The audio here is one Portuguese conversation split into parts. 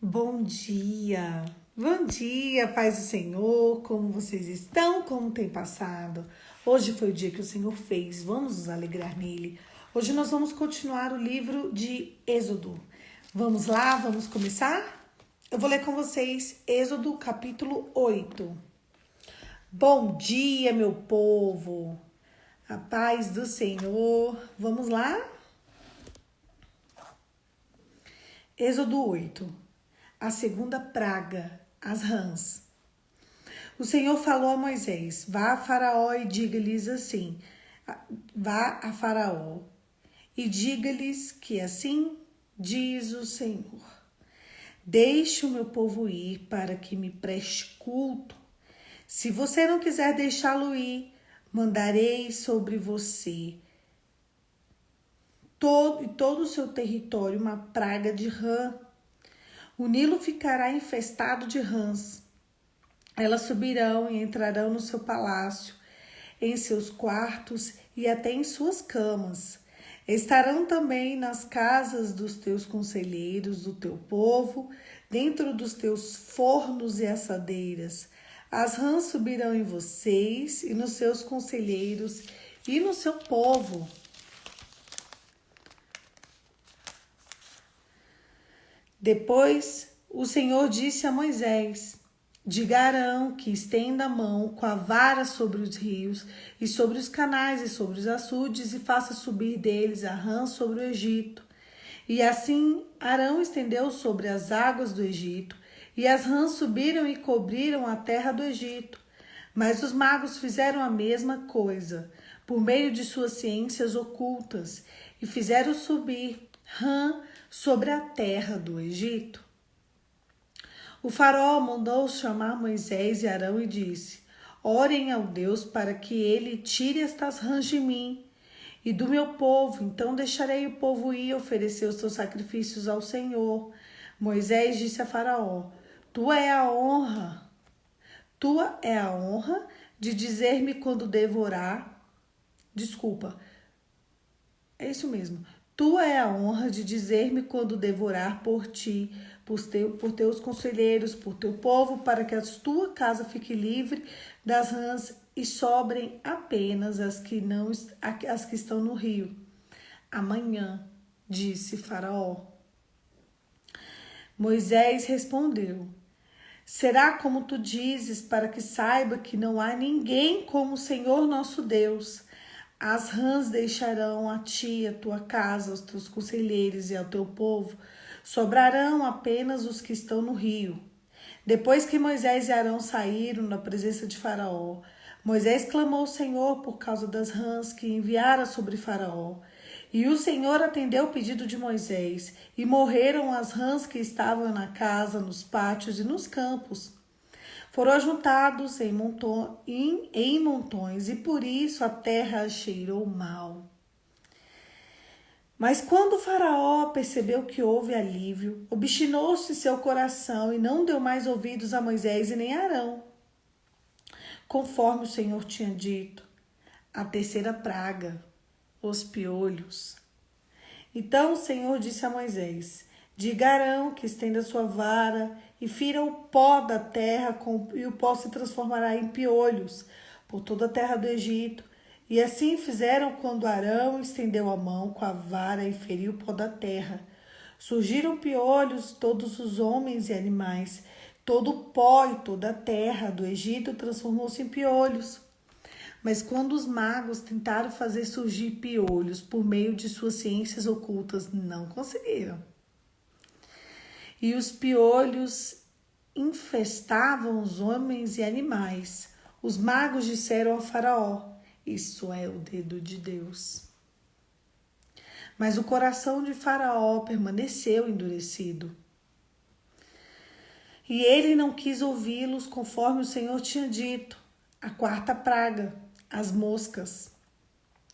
Bom dia, paz do Senhor, como vocês estão, como tem passado? Hoje foi o dia que o Senhor fez, vamos nos alegrar nele. Hoje nós vamos continuar o livro de Êxodo. Vamos lá, vamos começar? Eu vou ler com vocês Êxodo capítulo 8. Bom dia, meu povo, a paz do Senhor, vamos lá? Êxodo 8. A segunda praga, as rãs. O Senhor falou a Moisés: vá a Faraó e diga-lhes assim: vá a Faraó e diga-lhes que assim diz o Senhor: deixe o meu povo ir para que me preste culto. Se você não quiser deixá-lo ir, mandarei sobre você todo o seu território uma praga de rã. O Nilo ficará infestado de rãs. Elas subirão e entrarão no seu palácio, em seus quartos e até em suas camas. Estarão também nas casas dos teus conselheiros, do teu povo, dentro dos teus fornos e assadeiras. As rãs subirão em vocês e nos seus conselheiros e no seu povo. Depois o Senhor disse a Moisés: diga a Arão que estenda a mão com a vara sobre os rios e sobre os canais e sobre os açudes e faça subir deles a rã sobre o Egito. E assim Arão estendeu sobre as águas do Egito, e as rãs subiram e cobriram a terra do Egito. Mas os magos fizeram a mesma coisa, por meio de suas ciências ocultas, e fizeram subir rã sobre a terra do Egito. O faraó mandou chamar Moisés e Arão e disse: orem ao Deus para que ele tire estas rãs de mim e do meu povo, então deixarei o povo ir oferecer os seus sacrifícios ao Senhor. Moisés disse a Faraó: tua é a honra de dizer-me quando devorar. Desculpa, é isso mesmo. Tua é a honra de dizer-me quando devorar por ti, por teus conselheiros, por teu povo, para que a tua casa fique livre das rãs e sobrem apenas as que estão no rio. Amanhã, disse Faraó. Moisés respondeu: será como tu dizes, para que saiba que não há ninguém como o Senhor nosso Deus. As rãs deixarão a ti, a tua casa, aos teus conselheiros e ao teu povo. Sobrarão apenas os que estão no rio. Depois que Moisés e Arão saíram da presença de Faraó, Moisés clamou ao Senhor por causa das rãs que enviara sobre Faraó. E o Senhor atendeu o pedido de Moisés, e morreram as rãs que estavam na casa, nos pátios e nos campos. Foram ajuntados em montões, e por isso a terra cheirou mal. Mas quando o Faraó percebeu que houve alívio, obstinou-se seu coração e não deu mais ouvidos a Moisés e nem a Arão, conforme o Senhor tinha dito. A terceira praga, os piolhos. Então o Senhor disse a Moisés: diga a Arão que estenda sua vara e fira o pó da terra, e o pó se transformará em piolhos por toda a terra do Egito. E assim fizeram quando Arão estendeu a mão com a vara e feriu o pó da terra. Surgiram piolhos, todos os homens e animais. Todo o pó e toda a terra do Egito transformou-se em piolhos. Mas quando os magos tentaram fazer surgir piolhos por meio de suas ciências ocultas, não conseguiram. E os piolhos infestavam os homens e animais. Os magos disseram ao Faraó: isso é o dedo de Deus. Mas o coração de Faraó permaneceu endurecido. E ele não quis ouvi-los conforme o Senhor tinha dito. A quarta praga, as moscas.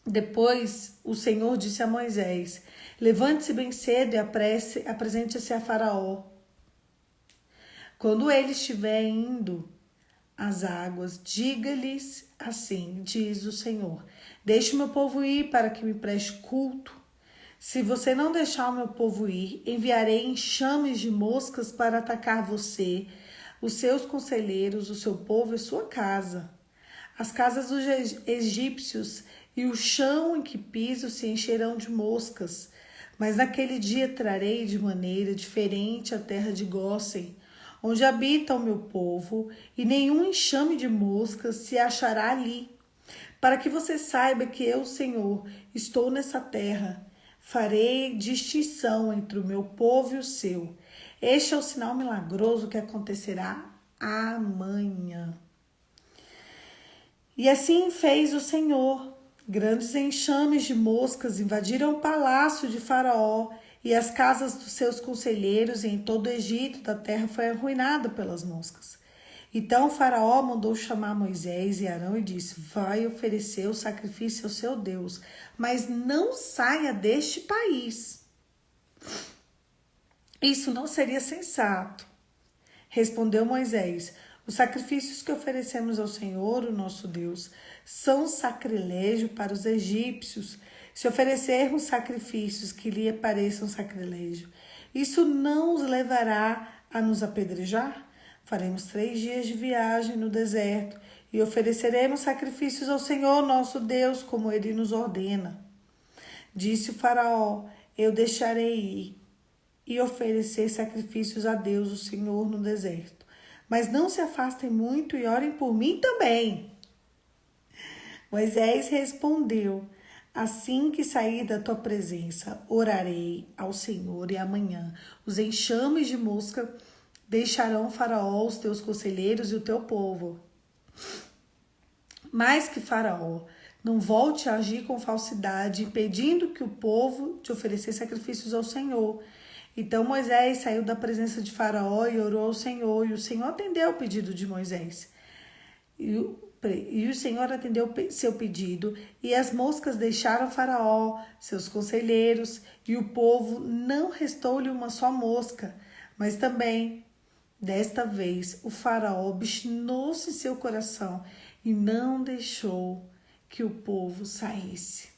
Depois o Senhor disse a Moisés: levante-se bem cedo e apresente-se a Faraó. Quando ele estiver indo às águas, diga-lhes assim, diz o Senhor: deixe o meu povo ir para que me preste culto. Se você não deixar o meu povo ir, enviarei enxames de moscas para atacar você, os seus conselheiros, o seu povo e sua casa. As casas dos egípcios e o chão em que piso se encherão de moscas. Mas naquele dia trarei de maneira diferente a terra de Gósen, onde habita o meu povo, e nenhum enxame de moscas se achará ali. Para que você saiba que eu, Senhor, estou nessa terra, farei distinção entre o meu povo e o seu. Este é o sinal milagroso que acontecerá amanhã. E assim fez o Senhor. Grandes enxames de moscas invadiram o palácio de Faraó e as casas dos seus conselheiros, e em todo o Egito da terra foi arruinada pelas moscas. Então Faraó mandou chamar Moisés e Arão e disse: vai oferecer o sacrifício ao seu Deus, mas não saia deste país. Isso não seria sensato. Respondeu Moisés: os sacrifícios que oferecemos ao Senhor, o nosso Deus, são sacrilégio para os egípcios. Se oferecermos sacrifícios que lhe pareçam sacrilégio, isso não os levará a nos apedrejar? Faremos 3 dias de viagem no deserto e ofereceremos sacrifícios ao Senhor, nosso Deus, como ele nos ordena. Disse o Faraó: eu deixarei ir e oferecer sacrifícios a Deus, o Senhor, no deserto. Mas não se afastem muito e orem por mim também. Moisés respondeu: assim que sair da tua presença, orarei ao Senhor, e amanhã os enxames de mosca deixarão Faraó, os teus conselheiros e o teu povo. Mais que Faraó não volte a agir com falsidade, impedindo que o povo de oferecer sacrifícios ao Senhor. Então Moisés saiu da presença de Faraó e orou ao Senhor, e o Senhor atendeu o pedido de Moisés. E o Senhor atendeu seu pedido, e as moscas deixaram Faraó, seus conselheiros, e o povo não restou-lhe uma só mosca. Mas também, desta vez, o Faraó obstinou-se em seu coração e não deixou que o povo saísse.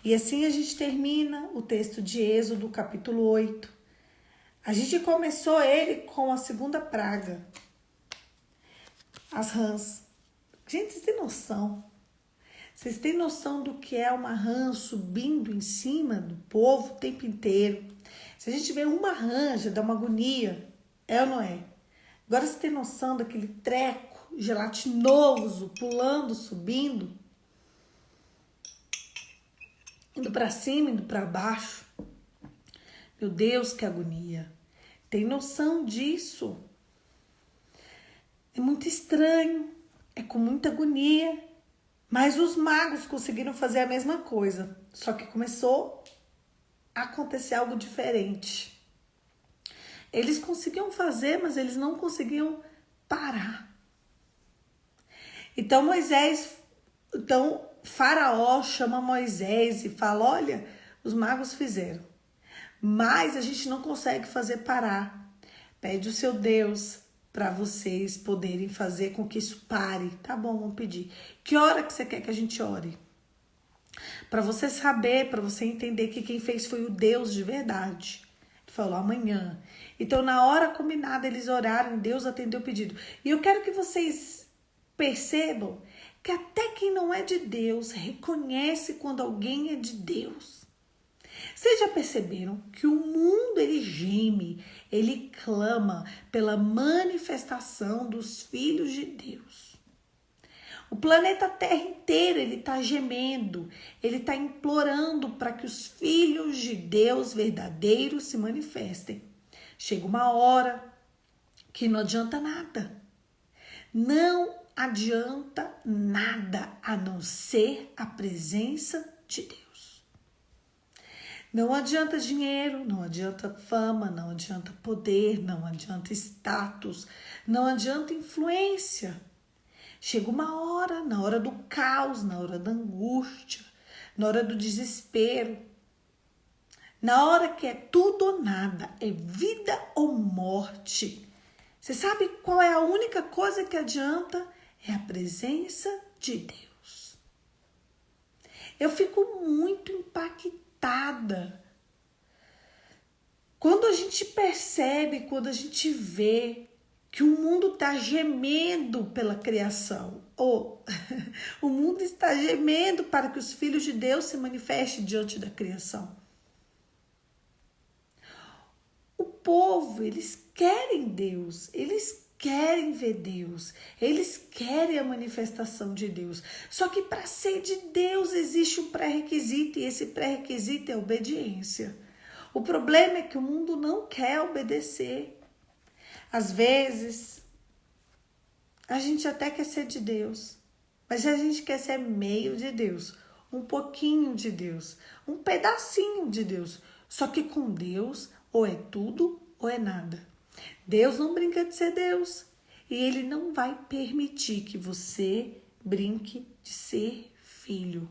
E assim a gente termina o texto de Êxodo, capítulo 8. A gente começou ele com a segunda praga, as rãs. Gente, vocês têm noção? Vocês têm noção do que é uma rã subindo em cima do povo o tempo inteiro? Se a gente vê uma rã, já dá uma agonia, é ou não é? Agora você tem noção daquele treco gelatinoso, pulando, subindo, indo para cima, indo para baixo. Meu Deus, que agonia. Tem noção disso? É muito estranho, é com muita agonia. Mas os magos conseguiram fazer a mesma coisa, só que começou a acontecer algo diferente. Eles conseguiam fazer, mas eles não conseguiam parar. Então Faraó chama Moisés e fala: olha, os magos fizeram, mas a gente não consegue fazer parar. Pede o seu Deus para vocês poderem fazer com que isso pare. Tá bom, vamos pedir. Que hora que você quer que a gente ore? Para você saber, para você entender que quem fez foi o Deus de verdade. Ele falou amanhã. Então, na hora combinada, eles oraram, Deus atendeu o pedido. E eu quero que vocês percebam que até quem não é de Deus reconhece quando alguém é de Deus. Vocês já perceberam que o mundo ele geme, ele clama pela manifestação dos filhos de Deus. O planeta Terra inteiro ele está gemendo, ele está implorando para que os filhos de Deus verdadeiros se manifestem. Chega uma hora que não adianta nada. Não adianta nada a não ser a presença de Deus. Não adianta dinheiro, não adianta fama, não adianta poder, não adianta status, não adianta influência. Chega uma hora, na hora do caos, na hora da angústia, na hora do desespero, na hora que é tudo ou nada, é vida ou morte. Você sabe qual é a única coisa que adianta? É a presença de Deus. Eu fico muito impactada Quando a gente percebe, quando a gente vê que o mundo está gemendo pela criação, ou o mundo está gemendo para que os filhos de Deus se manifestem diante da criação. O povo, eles querem Deus, eles querem ver Deus, eles querem a manifestação de Deus. Só que para ser de Deus existe um pré-requisito, e esse pré-requisito é a obediência. O problema é que o mundo não quer obedecer. Às vezes, a gente até quer ser de Deus, mas a gente quer ser meio de Deus, um pouquinho de Deus, um pedacinho de Deus. Só que com Deus, ou é tudo ou é nada. Deus não brinca de ser Deus, e Ele não vai permitir que você brinque de ser filho.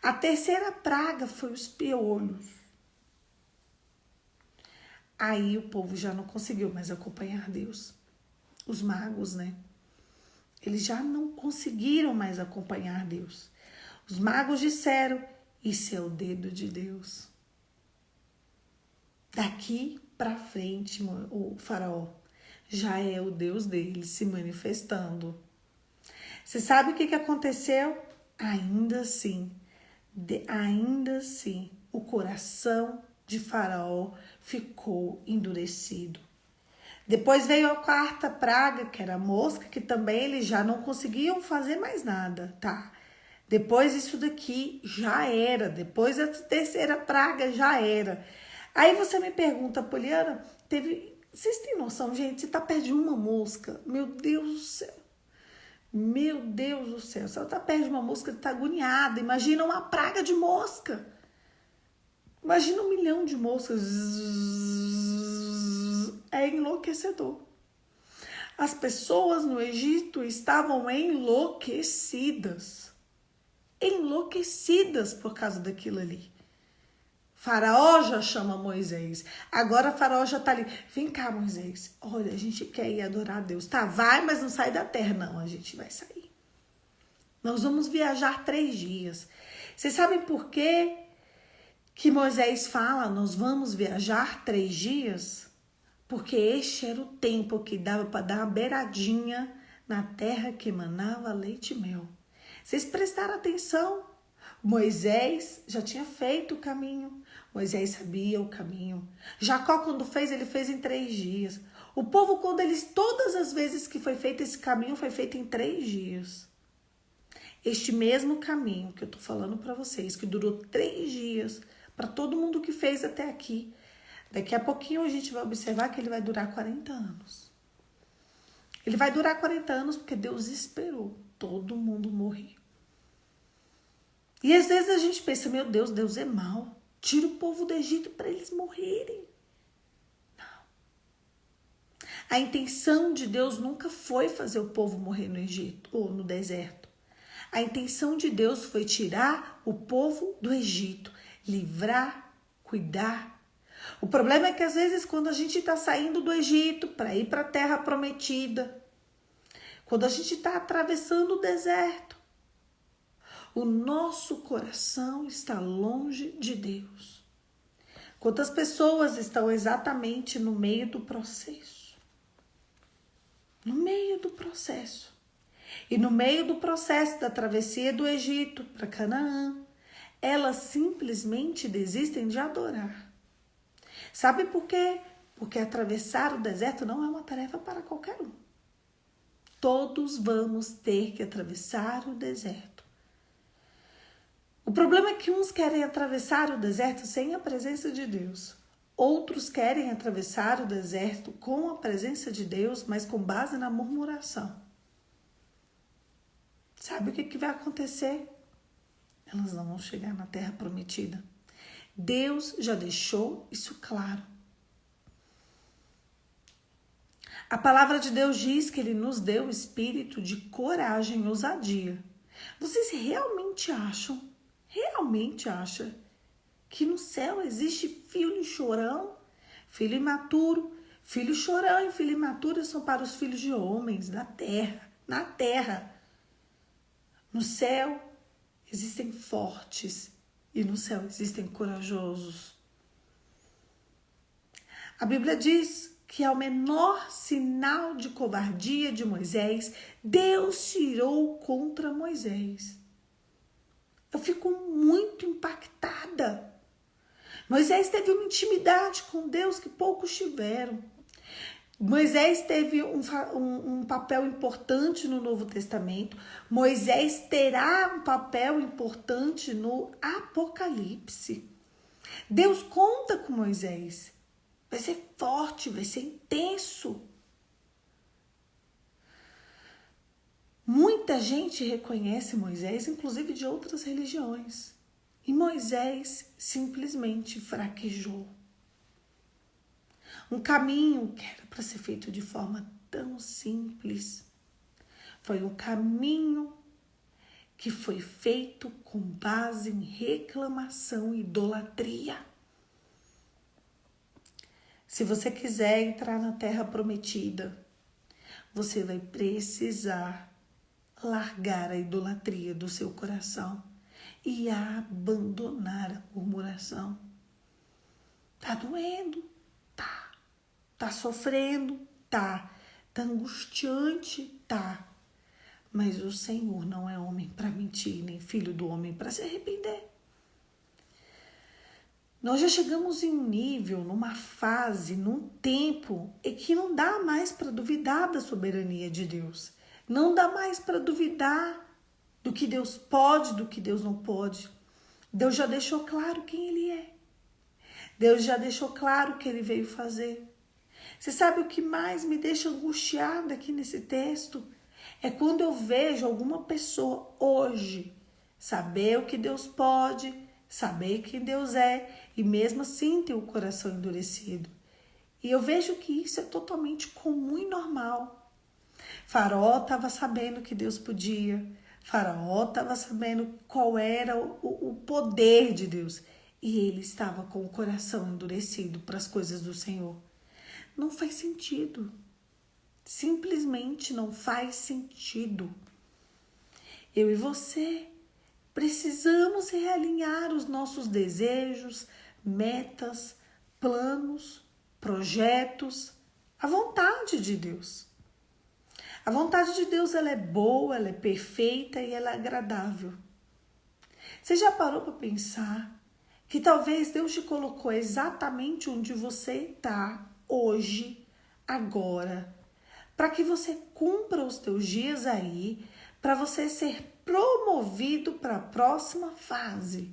A terceira praga foi os piolhos. Aí o povo já não conseguiu mais acompanhar Deus. Os magos, né? Eles já não conseguiram mais acompanhar Deus. Os magos disseram, isso é o dedo de Deus. Daqui para frente, o faraó já é o Deus dele se manifestando. Você sabe o que aconteceu? Ainda assim, o coração de Faraó ficou endurecido. Depois veio a quarta praga, que era a mosca, que também eles já não conseguiam fazer mais nada, tá? Depois isso daqui já era, depois a terceira praga já era. Aí você me pergunta, Poliana, vocês têm noção, gente, você tá perto de uma mosca, meu Deus do céu. Meu Deus do céu, se ela tá perto de uma mosca, tá agoniada. Imagina uma praga de mosca. Imagina 1 milhão de moscas. É enlouquecedor. As pessoas no Egito estavam enlouquecidas. Enlouquecidas por causa daquilo ali. Faraó já chama Moisés. Agora Faraó já tá ali. Vem cá, Moisés. Olha, a gente quer ir adorar a Deus. Tá, vai, mas não sai da terra. Não, a gente vai sair. Nós vamos viajar 3 dias. Vocês sabem por quê que Moisés fala, nós vamos viajar 3 dias? Porque este era o tempo que dava para dar uma beiradinha na terra que emanava leite e mel. Vocês prestaram atenção? Moisés já tinha feito o caminho. Moisés sabia o caminho. Jacó, quando fez, ele fez em 3 dias. O povo, todas as vezes que foi feito esse caminho, foi feito em 3 dias. Este mesmo caminho que eu tô falando para vocês, que durou 3 dias, para todo mundo que fez até aqui. Daqui a pouquinho a gente vai observar que ele vai durar 40 anos. Ele vai durar 40 anos porque Deus esperou todo mundo morrer. E às vezes a gente pensa, meu Deus, Deus é mau. Tira o povo do Egito para eles morrerem. Não. A intenção de Deus nunca foi fazer o povo morrer no Egito ou no deserto. A intenção de Deus foi tirar o povo do Egito, livrar, cuidar. O problema é que às vezes quando a gente está saindo do Egito para ir para a terra prometida, quando a gente está atravessando o deserto, o nosso coração está longe de Deus. Quantas pessoas estão exatamente no meio do processo? No meio do processo. E no meio do processo da travessia do Egito para Canaã, elas simplesmente desistem de adorar. Sabe por quê? Porque atravessar o deserto não é uma tarefa para qualquer um. Todos vamos ter que atravessar o deserto. O problema é que uns querem atravessar o deserto sem a presença de Deus. Outros querem atravessar o deserto com a presença de Deus, mas com base na murmuração. Sabe o que vai acontecer? Elas não vão chegar na terra prometida. Deus já deixou isso claro. A palavra de Deus diz que Ele nos deu o espírito de coragem e ousadia. Vocês realmente acham que no céu existe filho chorão, filho imaturo? Filho chorão e filho imaturo são para os filhos de homens na terra. No céu existem fortes e no céu existem corajosos. A Bíblia diz que ao menor sinal de covardia de Moisés, Deus tirou contra Moisés. Eu fico muito impactada. Moisés teve uma intimidade com Deus que poucos tiveram. Moisés teve um papel importante no Novo Testamento. Moisés terá um papel importante no Apocalipse. Deus conta com Moisés. Vai ser forte, vai ser intenso. Muita gente reconhece Moisés, inclusive de outras religiões. E Moisés simplesmente fraquejou. Um caminho que era para ser feito de forma tão simples. Foi um caminho que foi feito com base em reclamação e idolatria. Se você quiser entrar na Terra Prometida, você vai precisar largar a idolatria do seu coração e abandonar a murmuração. Tá doendo? Tá. Tá sofrendo? Tá. Tá angustiante? Tá. Mas o Senhor não é homem para mentir, nem filho do homem para se arrepender. Nós já chegamos em um nível, numa fase, num tempo em que não dá mais para duvidar da soberania de Deus. Não dá mais para duvidar do que Deus pode, do que Deus não pode. Deus já deixou claro quem Ele é. Deus já deixou claro o que Ele veio fazer. Você sabe o que mais me deixa angustiada aqui nesse texto? É quando eu vejo alguma pessoa hoje saber o que Deus pode, saber quem Deus é e mesmo assim ter o coração endurecido. E eu vejo que isso é totalmente comum e normal. Faraó estava sabendo que Deus podia. Faraó estava sabendo qual era o poder de Deus. E ele estava com o coração endurecido para as coisas do Senhor. Não faz sentido. Simplesmente não faz sentido. Eu e você precisamos realinhar os nossos desejos, metas, planos, projetos, à vontade de Deus. A vontade de Deus, ela é boa, ela é perfeita e ela é agradável. Você já parou para pensar que talvez Deus te colocou exatamente onde você está hoje, agora, para que você cumpra os teus dias aí, para você ser promovido para a próxima fase.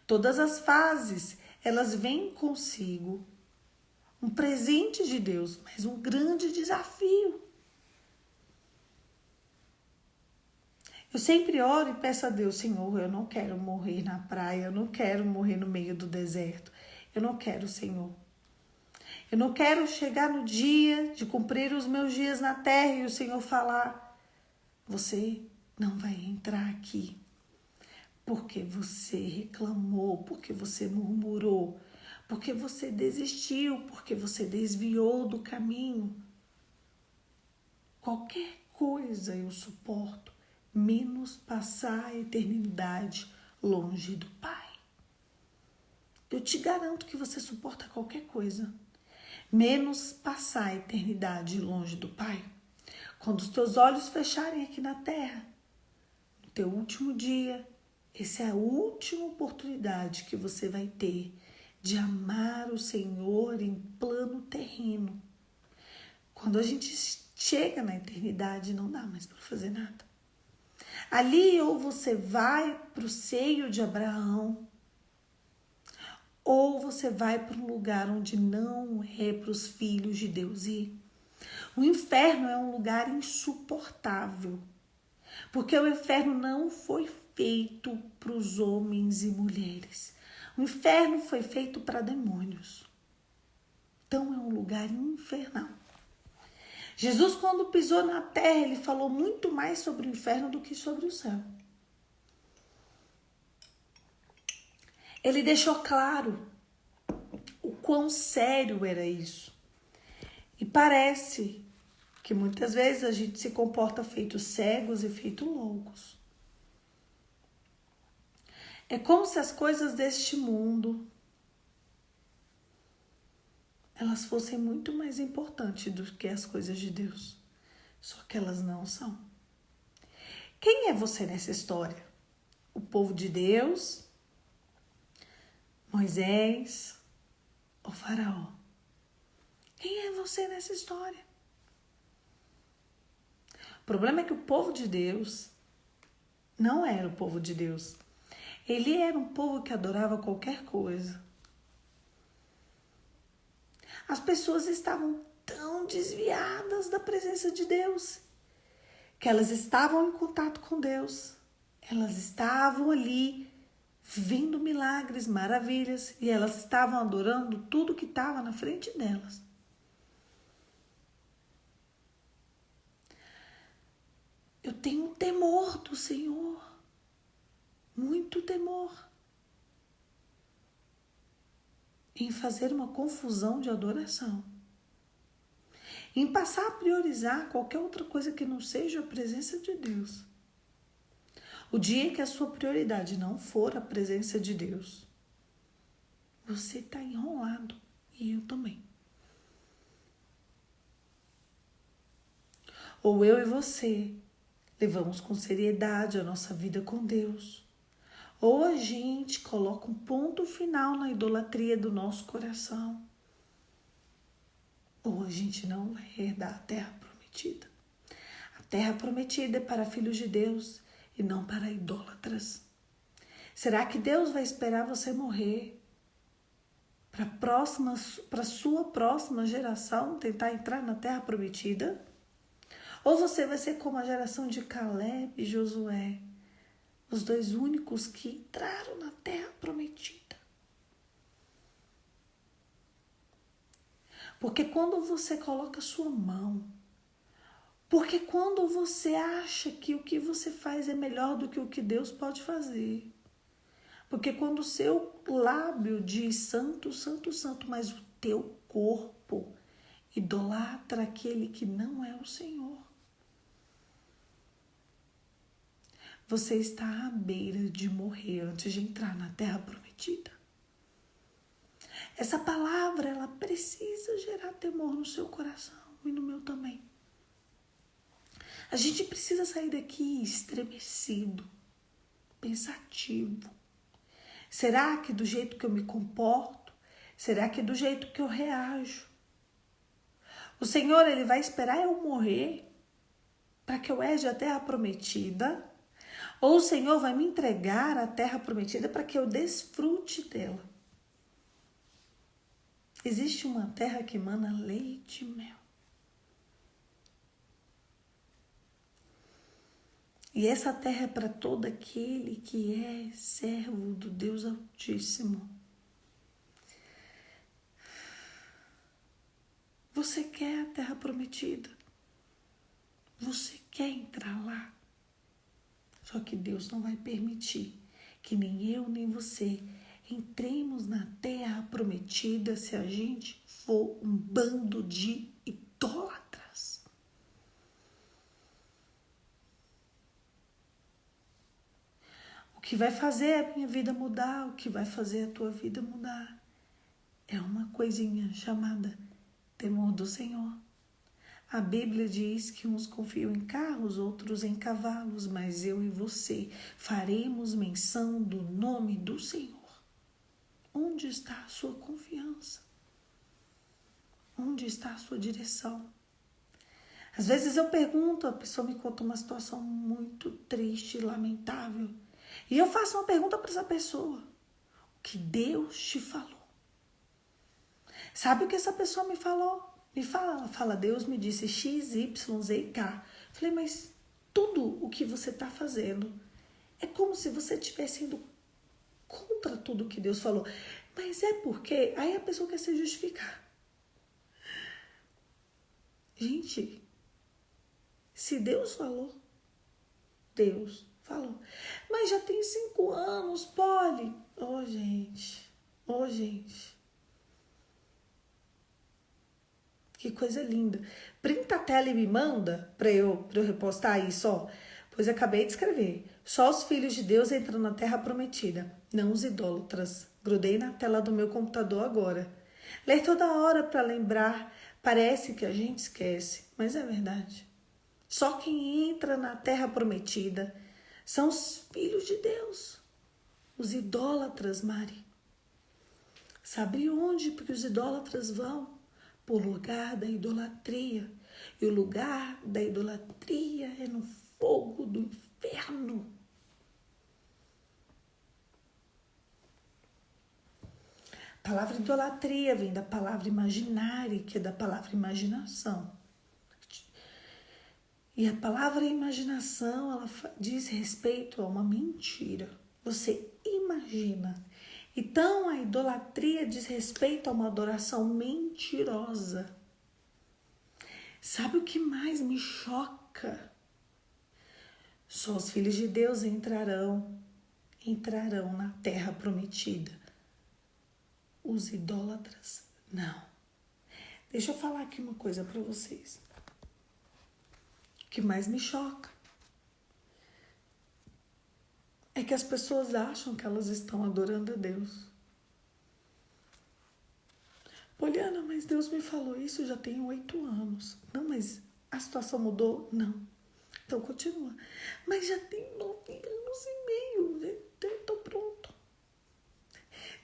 Todas as fases, elas vêm consigo um presente de Deus, mas um grande desafio. Eu sempre oro e peço a Deus, Senhor, eu não quero morrer na praia, eu não quero morrer no meio do deserto. Eu não quero, Senhor. Eu não quero chegar no dia de cumprir os meus dias na terra e o Senhor falar, você não vai entrar aqui, porque você reclamou, porque você murmurou, porque você desistiu, porque você desviou do caminho. Qualquer coisa eu suporto, menos passar a eternidade longe do Pai. Eu te garanto que você suporta qualquer coisa, menos passar a eternidade longe do Pai. Quando os teus olhos fecharem aqui na terra, no teu último dia, essa é a última oportunidade que você vai ter de amar o Senhor em plano terreno. Quando a gente chega na eternidade, não dá mais para fazer nada. Ali ou você vai para o seio de Abraão, ou você vai para um lugar onde não é para os filhos de Deus ir. O inferno é um lugar insuportável, porque o inferno não foi feito para os homens e mulheres. O inferno foi feito para demônios. Então é um lugar infernal. Jesus, quando pisou na terra, ele falou muito mais sobre o inferno do que sobre o céu. Ele deixou claro o quão sério era isso. E parece que muitas vezes a gente se comporta feito cegos e feito loucos. É como se as coisas deste mundo elas fossem muito mais importantes do que as coisas de Deus. Só que elas não são. Quem é você nessa história? O povo de Deus? Moisés ou Faraó? Quem é você nessa história? O problema é que o povo de Deus não era o povo de Deus. Ele era um povo que adorava qualquer coisa. As pessoas estavam tão desviadas da presença de Deus que elas estavam em contato com Deus. Elas estavam ali vendo milagres, maravilhas, e elas estavam adorando tudo que estava na frente delas. Eu tenho temor do Senhor, muito temor, em fazer uma confusão de adoração, em passar a priorizar qualquer outra coisa que não seja a presença de Deus. O dia que a sua prioridade não for a presença de Deus, você está enrolado, e eu também. Ou eu e você levamos com seriedade a nossa vida com Deus, ou a gente coloca um ponto final na idolatria do nosso coração, ou a gente não vai herdar a terra prometida. A terra prometida é para filhos de Deus e não para idólatras. Será que Deus vai esperar você morrer para a sua próxima geração tentar entrar na terra prometida? Ou você vai ser como a geração de Caleb e Josué, os dois únicos que entraram na terra prometida? Porque quando você coloca sua mão, porque quando você acha que o que você faz é melhor do que o que Deus pode fazer, porque quando o seu lábio diz santo, santo, santo, mas o teu corpo idolatra aquele que não é o Senhor, você está à beira de morrer antes de entrar na terra prometida. Essa palavra, ela precisa gerar temor no seu coração e no meu também. A gente precisa sair daqui estremecido, pensativo. Será que do jeito que eu me comporto? Será que do jeito que eu reajo? O Senhor, Ele vai esperar eu morrer para que eu herde a terra prometida? Ou o Senhor vai me entregar a terra prometida para que eu desfrute dela? Existe uma terra que emana leite e mel. E essa terra é para todo aquele que é servo do Deus Altíssimo. Você quer a terra prometida? Você quer entrar lá? Só que Deus não vai permitir que nem eu nem você entremos na terra prometida se a gente for um bando de idólatras. O que vai fazer a minha vida mudar, o que vai fazer a tua vida mudar, é uma coisinha chamada temor do Senhor. A Bíblia diz que uns confiam em carros, outros em cavalos, mas eu e você faremos menção do nome do Senhor. Onde está a sua confiança? Onde está a sua direção? Às vezes eu pergunto, a pessoa me conta uma situação muito triste, lamentável, e eu faço uma pergunta para essa pessoa: o que Deus te falou? Sabe o que essa pessoa me falou? Ela fala, Deus me disse X, Y, Z e K. Falei, mas tudo o que você está fazendo é como se você estivesse indo contra tudo que Deus falou. Mas é porque... Aí a pessoa quer se justificar. Gente, se Deus falou, Deus falou. Mas já tem 5 anos, Polly. Gente. Que coisa linda. Printa a tela e me manda para eu repostar isso, ó. Pois acabei de escrever. Só os filhos de Deus entram na terra prometida, não os idólatras. Grudei na tela do meu computador agora. Ler toda hora para lembrar. Parece que a gente esquece, mas é verdade. Só quem entra na terra prometida são os filhos de Deus. Os idólatras, Mari. Sabe onde que os idólatras vão? Por lugar da idolatria. E o lugar da idolatria é no fogo do inferno. A palavra idolatria vem da palavra imaginária, que é da palavra imaginação. E a palavra imaginação, ela diz respeito a uma mentira. Você imagina. Então, a idolatria diz respeito a uma adoração mentirosa. Sabe o que mais me choca? Só os filhos de Deus entrarão na terra prometida. Os idólatras, não. Deixa eu falar aqui uma coisa para vocês. O que mais me choca é que as pessoas acham que elas estão adorando a Deus. Poliana, mas Deus me falou isso já tem 8 anos. Não, mas a situação mudou? Não. Então continua. Mas já tem 9 anos e meio. Estou pronto.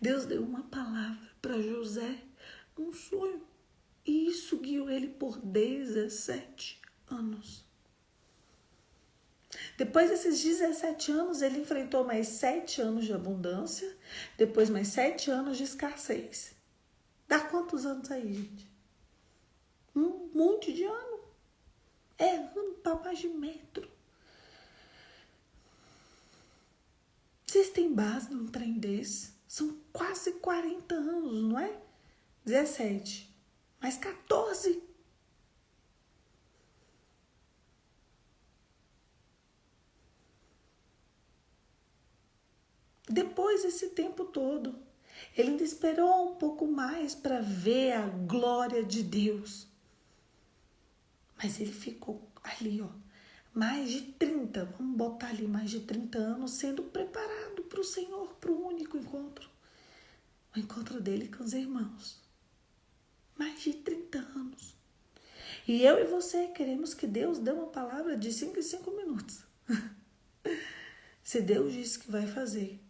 Deus deu uma palavra para José, um sonho. E isso guiou ele por 17 anos. Depois desses 17 anos, ele enfrentou mais 7 anos de abundância, depois mais 7 anos de escassez. Dá quantos anos aí, gente? Um monte de ano. Ano para mais de metro. Vocês têm base num trem desse? São quase 40 anos, não é? 17. Mais 14. Depois desse tempo todo, ele ainda esperou um pouco mais para ver a glória de Deus. Mas ele ficou ali, mais de 30, vamos botar ali mais de 30 anos, sendo preparado para o Senhor, para o único encontro. O encontro dele com os irmãos. Mais de 30 anos. E eu e você queremos que Deus dê uma palavra de 5 em 5 minutos. Se Deus disse que vai fazer,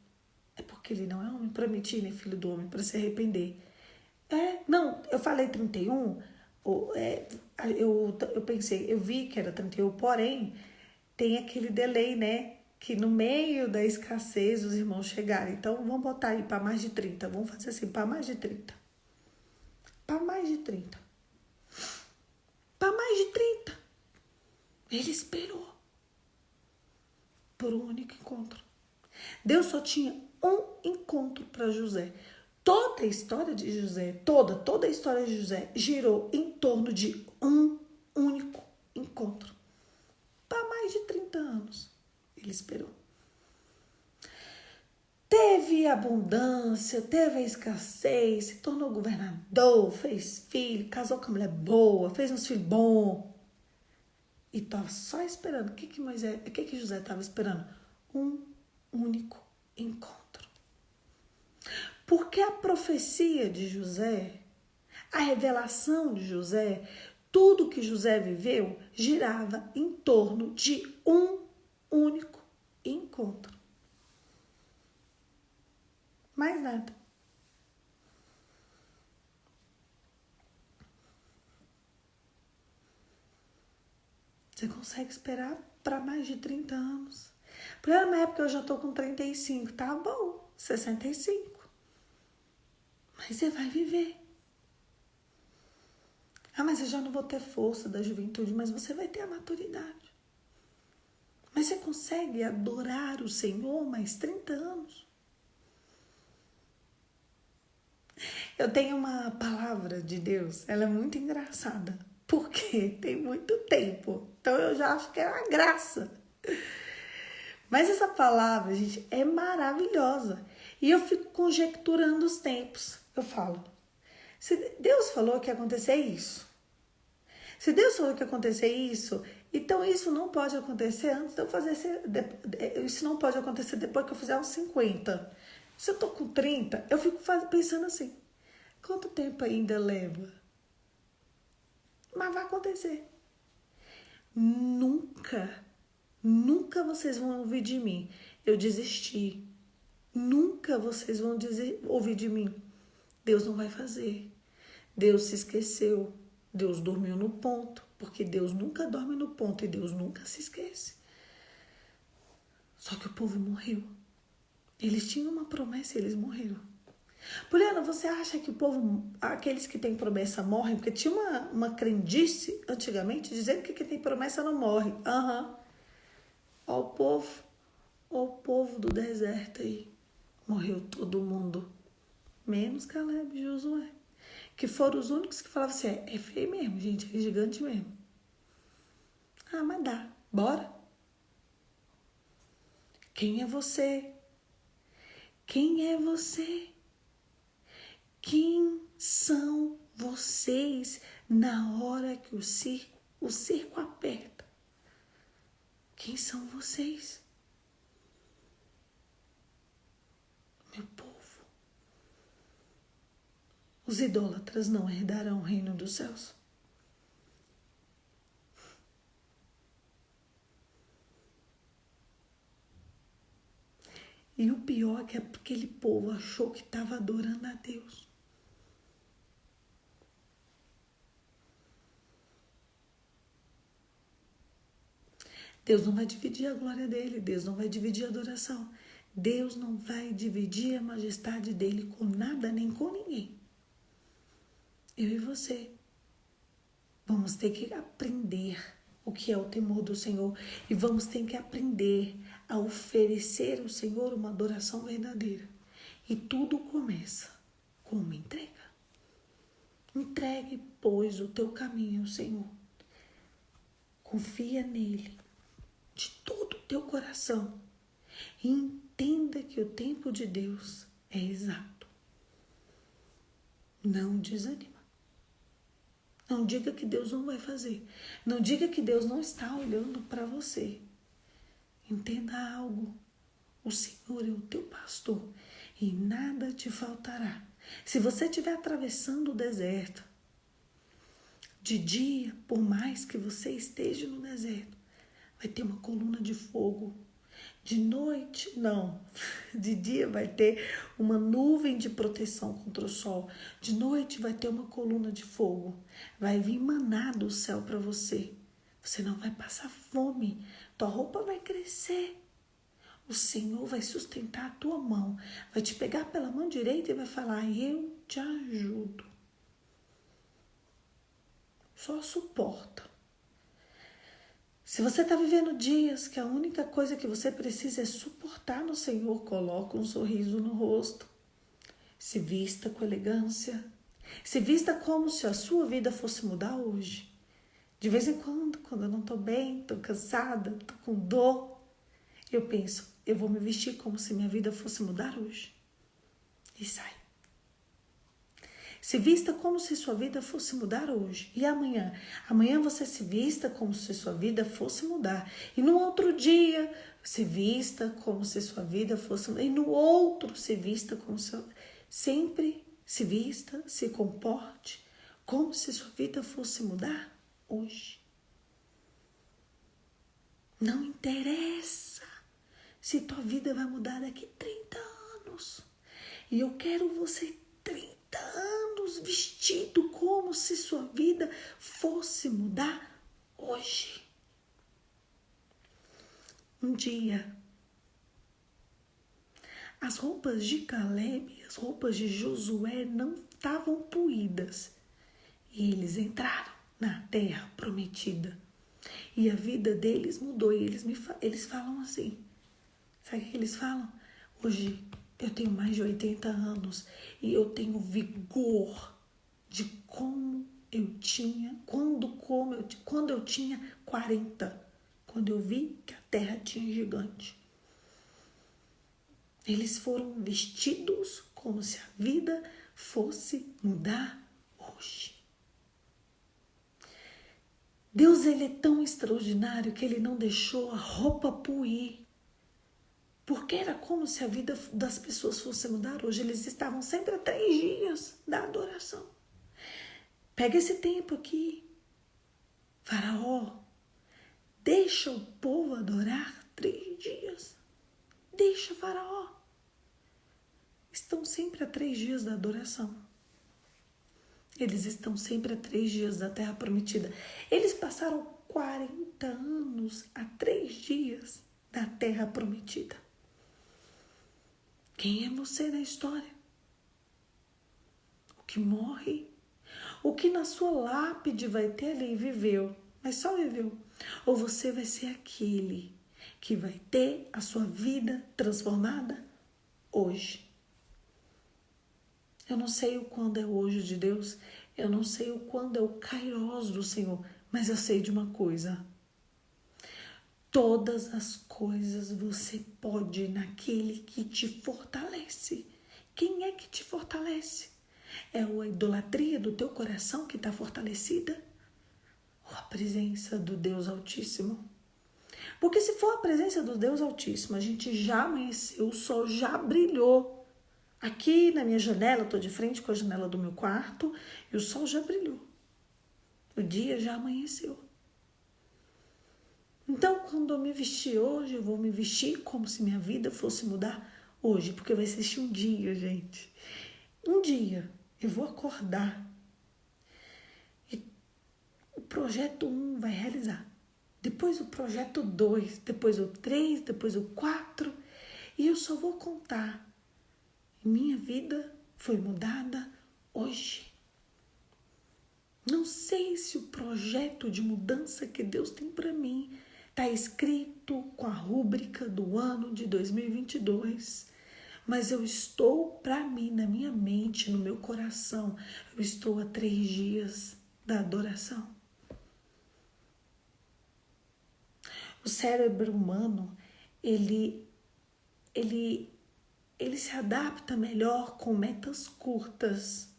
é porque ele não é homem para mentir, nem filho do homem para se arrepender. Não, eu falei 31, eu pensei, eu vi que era 31, porém, tem aquele delay, né? Que no meio da escassez os irmãos chegaram. Então, vamos botar aí para mais de 30. Vamos fazer assim, para mais de 30. Para mais de 30. Para mais de 30. Ele esperou por um único encontro. Deus só tinha um encontro para José. Toda a história de José, toda a história de José girou em torno de um único encontro. Para mais de 30 anos. Ele esperou. Teve abundância, teve a escassez, se tornou governador, fez filho, casou com uma mulher boa, fez uns filhos bons. E estava só esperando. O que José estava esperando? Um único encontro. Porque a profecia de José, a revelação de José, tudo que José viveu girava em torno de um único encontro. Mais nada. Você consegue esperar para mais de 30 anos. Por uma época eu já estou com 35, tá bom, 65. Mas você vai viver. Mas eu já não vou ter força da juventude, mas você vai ter a maturidade. Mas você consegue adorar o Senhor mais 30 anos? Eu tenho uma palavra de Deus, ela é muito engraçada, porque tem muito tempo. Então eu já acho que é uma graça. Mas essa palavra, gente, é maravilhosa. E eu fico conjecturando os tempos. Eu falo, se Deus falou que ia acontecer isso, se Deus falou que ia acontecer isso, então isso não pode acontecer antes de eu fazer, isso não pode acontecer depois que eu fizer uns 50. Se eu tô com 30, eu fico pensando assim, Quanto tempo ainda leva? Mas vai acontecer. Nunca vocês vão ouvir de mim: eu desisti. Nunca vocês vão ouvir de mim: Deus não vai fazer. Deus se esqueceu. Deus dormiu no ponto. Porque Deus nunca dorme no ponto e Deus nunca se esquece. Só que o povo morreu. Eles tinham uma promessa e eles morreram. Poliana, você acha que o povo, aqueles que têm promessa morrem? Porque tinha uma crendice antigamente dizendo que quem tem promessa não morre. Ó o povo do deserto aí. Morreu todo mundo. Menos Caleb e Josué. Que foram os únicos que falavam assim: é feio mesmo, gente, é gigante mesmo. Mas dá, bora. Quem é você? Quem é você? Quem são vocês na hora que o cerco aperta? Quem são vocês? Meu povo. Os idólatras não herdarão o reino dos céus. E o pior é que aquele povo achou que estava adorando a Deus. Deus não vai dividir a glória dele, Deus não vai dividir a adoração. Deus não vai dividir a majestade dele com nada nem com ninguém. Eu e você vamos ter que aprender o que é o temor do Senhor e vamos ter que aprender a oferecer ao Senhor uma adoração verdadeira. E tudo começa com uma entrega. Entregue, pois, o teu caminho ao Senhor. Confia nele de todo o teu coração e entenda que o tempo de Deus é exato. Não desanima. Não diga que Deus não vai fazer. Não diga que Deus não está olhando para você. Entenda algo. O Senhor é o teu pastor e nada te faltará. Se você estiver atravessando o deserto, de dia, por mais que você esteja no deserto, vai ter uma coluna de fogo. De noite, não. De dia vai ter uma nuvem de proteção contra o sol. De noite vai ter uma coluna de fogo. Vai vir maná do céu para você. Você não vai passar fome. Tua roupa vai crescer. O Senhor vai sustentar a tua mão. Vai te pegar pela mão direita e vai falar: eu te ajudo. Só suporta. Se você está vivendo dias que a única coisa que você precisa é suportar no Senhor, coloca um sorriso no rosto. Se vista com elegância. Se vista como se a sua vida fosse mudar hoje. De vez em quando eu não estou bem, estou cansada, estou com dor, eu penso: eu vou me vestir como se minha vida fosse mudar hoje. E sai. Se vista como se sua vida fosse mudar hoje. E amanhã? Amanhã você se vista como se sua vida fosse mudar. E no outro dia, se vista como se sua vida fosse mudar. E no outro, se vista como se... Sempre se vista, se comporte como se sua vida fosse mudar hoje. Não interessa se tua vida vai mudar daqui 30 anos. E eu quero você 30 anos vestido como se sua vida fosse mudar hoje. Um dia, as roupas de Caleb e as roupas de Josué não estavam puídas. E eles entraram na terra prometida. E a vida deles mudou. E eles falam assim. Sabe o que eles falam? Hoje eu tenho mais de 80 anos e eu tenho vigor de como eu tinha, quando eu tinha 40, quando eu vi que a terra tinha gigante. Eles foram vestidos como se a vida fosse mudar hoje. Deus, ele é tão extraordinário que ele não deixou a roupa puir. Porque era como se a vida das pessoas fosse mudar hoje. Eles estavam sempre a 3 dias da adoração. Pega esse tempo aqui. Faraó, deixa o povo adorar 3 dias. Deixa, Faraó. Estão sempre a 3 dias da adoração. Eles estão sempre a 3 dias da terra prometida. Eles passaram 40 anos a 3 dias da terra prometida. Quem é você na história? O que morre? O que na sua lápide vai ter ali viveu, mas só viveu. Ou você vai ser aquele que vai ter a sua vida transformada hoje. Eu não sei o quando é o hoje de Deus, eu não sei o quando é o kairos do Senhor, mas eu sei de uma coisa. Todas as coisas você pode naquele que te fortalece. Quem é que te fortalece? É a idolatria do teu coração que está fortalecida? Ou a presença do Deus Altíssimo? Porque se for a presença do Deus Altíssimo, a gente já amanheceu, o sol já brilhou. Aqui na minha janela, eu estou de frente com a janela do meu quarto e o sol já brilhou. O dia já amanheceu. Então, quando eu me vestir hoje, eu vou me vestir como se minha vida fosse mudar hoje, porque vai existir um dia, gente. Um dia eu vou acordar e o projeto 1 vai realizar. Depois o projeto 2, depois o 3, depois o 4. E eu só vou contar. Minha vida foi mudada hoje. Não sei se o projeto de mudança que Deus tem para mim está escrito com a rúbrica do ano de 2022, mas eu estou, para mim, na minha mente, no meu coração, eu estou a 3 dias da adoração. O cérebro humano, ele se adapta melhor com metas curtas.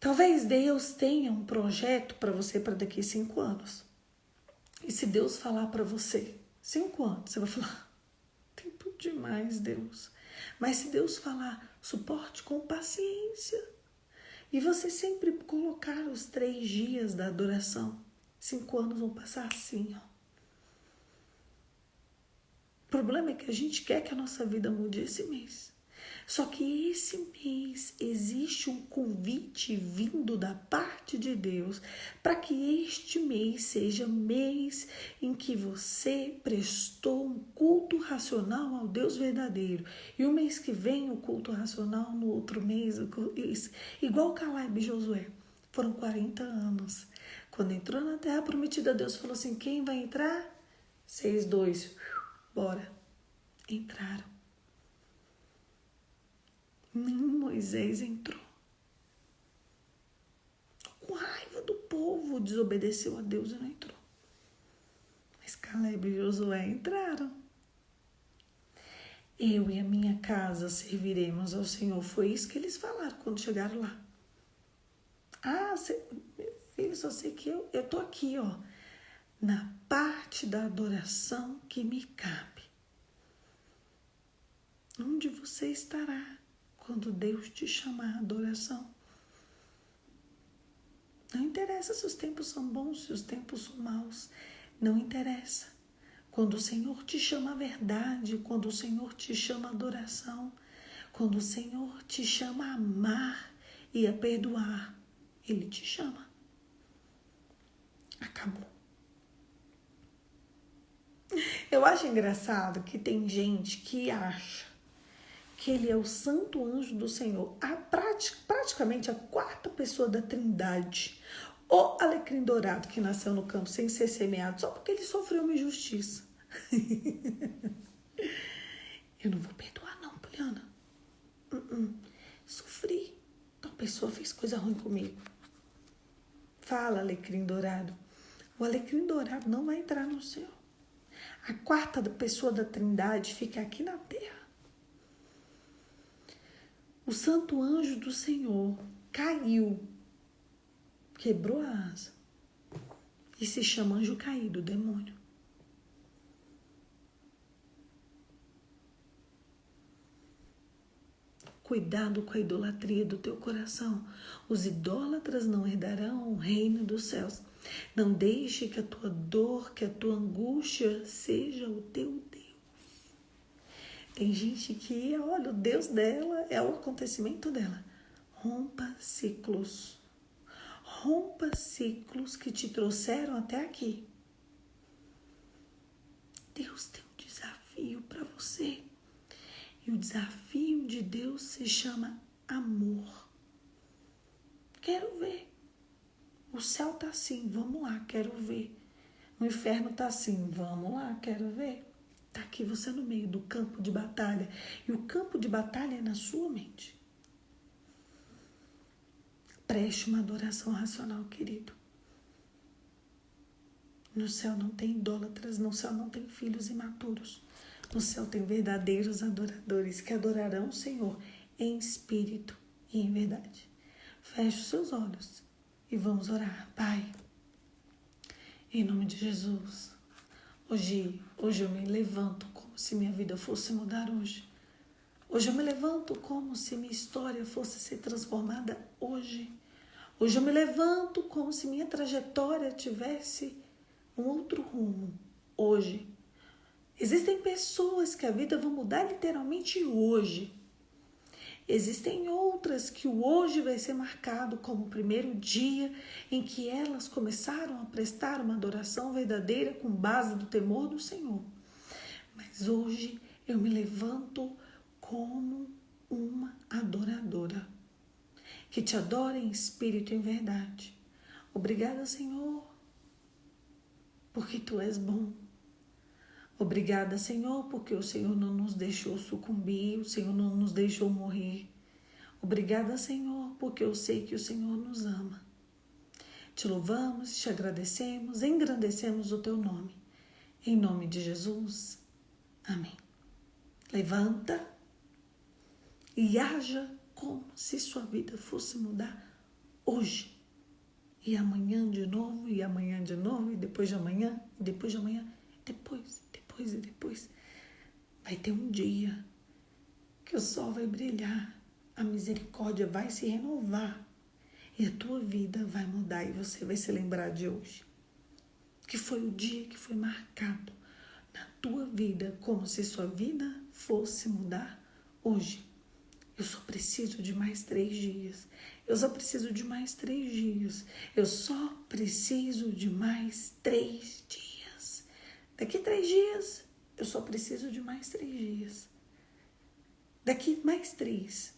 Talvez Deus tenha um projeto para você para daqui a 5 anos. E se Deus falar para você 5 anos, você vai falar, tempo demais, Deus. Mas se Deus falar, suporte com paciência. E você sempre colocar os 3 dias da adoração, 5 anos vão passar assim, ó. O problema é que a gente quer que a nossa vida mude esse mês. Só que esse mês existe um convite vindo da parte de Deus para que este mês seja mês em que você prestou um culto racional ao Deus verdadeiro. E o mês que vem o culto racional, no outro mês, igual Caleb e Josué. Foram 40 anos. Quando entrou na terra prometida, Deus falou assim, quem vai entrar? 6-2, bora. Entraram. Nem Moisés entrou. Com raiva do povo, desobedeceu a Deus e não entrou. Mas Caleb e Josué entraram. Eu e a minha casa serviremos ao Senhor. Foi isso que eles falaram quando chegaram lá. Meu filho, só sei que eu tô aqui, ó, na parte da adoração que me cabe. Onde você estará quando Deus te chamar à adoração? Não interessa se os tempos são bons, se os tempos são maus. Não interessa. Quando o Senhor te chama à verdade, quando o Senhor te chama à adoração, quando o Senhor te chama a amar e a perdoar, Ele te chama. Acabou. Eu acho engraçado que tem gente que acha que ele é o santo anjo do Senhor, praticamente a 4ª pessoa da Trindade, o alecrim dourado que nasceu no campo sem ser semeado, só porque ele sofreu uma injustiça. Eu não vou perdoar não, Poliana. Sofri. Então a pessoa fez coisa ruim comigo. Fala, alecrim dourado. O alecrim dourado não vai entrar no céu. A 4ª pessoa da Trindade fica aqui na terra. O santo anjo do Senhor caiu, quebrou a asa e se chama anjo caído, demônio. Cuidado com a idolatria do teu coração. Os idólatras não herdarão o reino dos céus. Não deixe que a tua dor, que a tua angústia seja o teu Deus. Tem gente que, olha, o Deus dela é o acontecimento dela. Rompa ciclos. Rompa ciclos que te trouxeram até aqui. Deus tem um desafio para você. E o desafio de Deus se chama amor. Quero ver. O céu tá assim, vamos lá, quero ver. O inferno tá assim, vamos lá, quero ver. Tá aqui você no meio do campo de batalha. E o campo de batalha é na sua mente. Preste uma adoração racional, querido. No céu não tem idólatras, no céu não tem filhos imaturos. No céu tem verdadeiros adoradores que adorarão o Senhor em espírito e em verdade. Feche os seus olhos e vamos orar. Pai, em nome de Jesus, hoje eu me levanto como se minha vida fosse mudar hoje. Hoje eu me levanto como se minha história fosse ser transformada hoje. Hoje eu me levanto como se minha trajetória tivesse um outro rumo. Hoje. Existem pessoas que a vida vai mudar literalmente hoje. Existem outras que o hoje vai ser marcado como o primeiro dia em que elas começaram a prestar uma adoração verdadeira com base no temor do Senhor. Mas hoje eu me levanto como uma adoradora, que te adora em espírito e em verdade. Obrigada, Senhor, porque Tu és bom. Obrigada, Senhor, porque o Senhor não nos deixou sucumbir, o Senhor não nos deixou morrer. Obrigada, Senhor, porque eu sei que o Senhor nos ama. Te louvamos, te agradecemos, engrandecemos o Teu nome. Em nome de Jesus, amém. Levanta e haja como se sua vida fosse mudar hoje. E amanhã de novo, e amanhã de novo, e depois de amanhã, e depois de amanhã, depois. Vai ter um dia que o sol vai brilhar, a misericórdia vai se renovar e a tua vida vai mudar e você vai se lembrar de hoje. Que foi o dia que foi marcado na tua vida, como se sua vida fosse mudar hoje. Eu só preciso de mais 3 dias. Eu só preciso de mais 3 dias. Eu só preciso de mais 3 dias. Daqui 3 dias, eu só preciso de mais 3 dias. Daqui mais 3,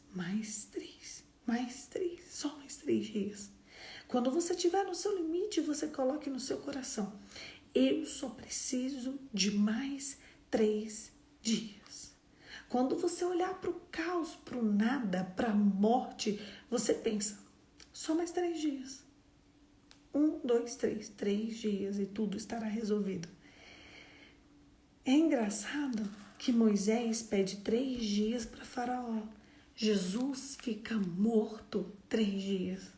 só mais 3 dias. Quando você estiver no seu limite, você coloque no seu coração: eu só preciso de mais 3 dias. Quando você olhar para o caos, para o nada, para a morte, você pensa: só mais 3 dias. 1, 2, 3 dias e tudo estará resolvido. É engraçado que Moisés pede 3 dias para Faraó. Jesus fica morto 3 dias.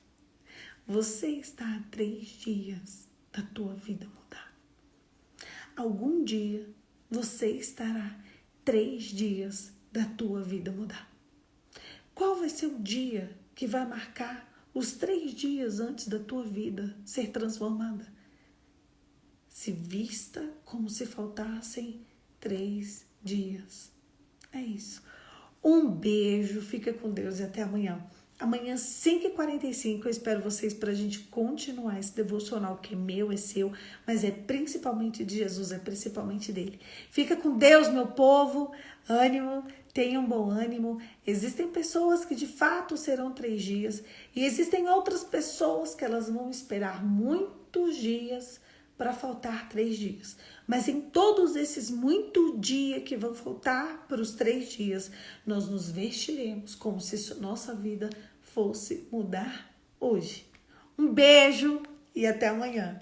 Você está a 3 dias da tua vida mudar. Algum dia você estará 3 dias da tua vida mudar. Qual vai ser o dia que vai marcar os 3 dias antes da tua vida ser transformada? Se vista como se faltassem 3 dias. É isso. Um beijo, fica com Deus e até amanhã. Amanhã, 5h45, eu espero vocês para a gente continuar esse devocional que é meu, é seu, mas é principalmente de Jesus, é principalmente dele. Fica com Deus, meu povo. Ânimo, tenham bom ânimo. Existem pessoas que de fato serão 3 dias e existem outras pessoas que elas vão esperar muitos dias para faltar 3 dias. Mas em todos esses muitos dias que vão faltar para os 3 dias, nós nos vestiremos como se nossa vida fosse mudar hoje. Um beijo e até amanhã.